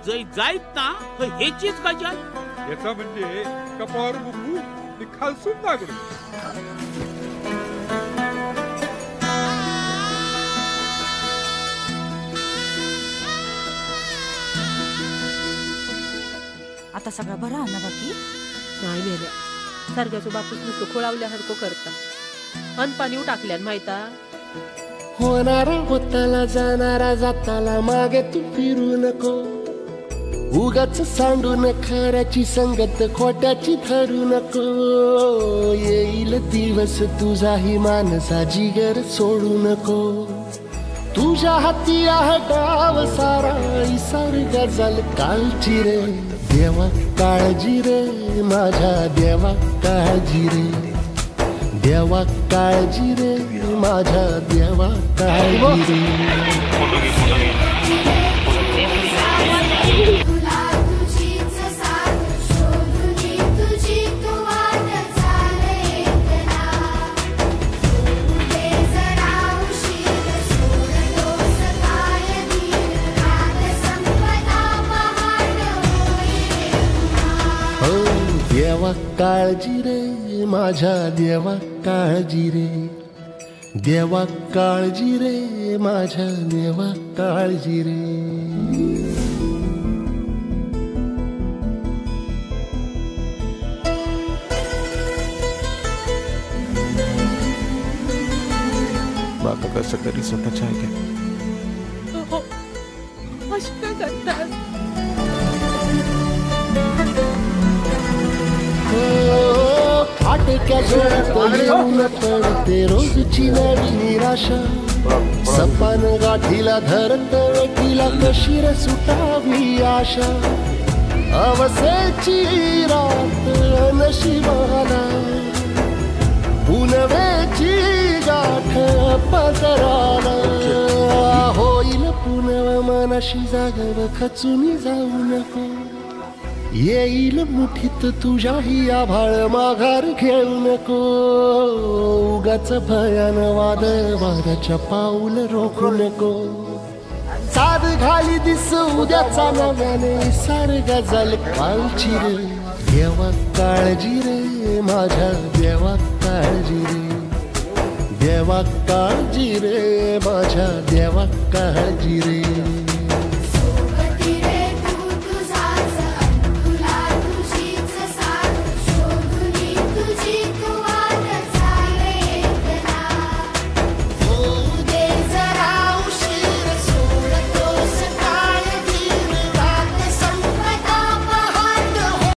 जय जायत ना हेचीच गजाल. याचा म्हणजे कपाळावर बुंबू आणि खालसून दागड. आता सगळं बरं ना बाकी. नाही मेल्या सारख्याचो बापूस नुसतं खोळावल्यासारखं करता. अन पाणी टाकल्यान माहिता. होणारा होताला जाणारा जाताला मागे तू फिरू नको. उगाच सांडून खऱ्याची संगत खोट्याची धरू नको. येईल दिवस तुझाही मानसा जिगर सोडू नको. तुझ्या हाती आहे डाव सारा इसार गजल कालची रे. देवा काळजी रे माझ्या देवा काळजी रे. देवा काळजी रे माझ्या देवा काळजी रे. देवा काळजी रे माझ्या देवा काळजी रे. देवा काळजी रे माझ्या देवा काळजी रे. बाका कसं तरी स्वतःच्या ऐका. फाटक्या जोरात येऊन पडते रोजची नवी निराशा. सपान गाठीला धरत वेठीला कशी रे सुटावी आशा. अवसेची रात नशिबाला पुनवेची गाठ पदराला. होईल पुनव मनाशी जागव खचून जाऊ नको. येईल मुठीत तुझ्याही आभाळ माघार घेऊ नको. उगाच भयान वादळ वाऱ्याच्या पाऊल रोखू नको. साध घाली दिस उद्याचा नव्याने सार गजल कालची रे. देवा काळजी रे माझ्या देवा काळजी रे. देवा काळजी रे माझ्या देवा काळजी रे.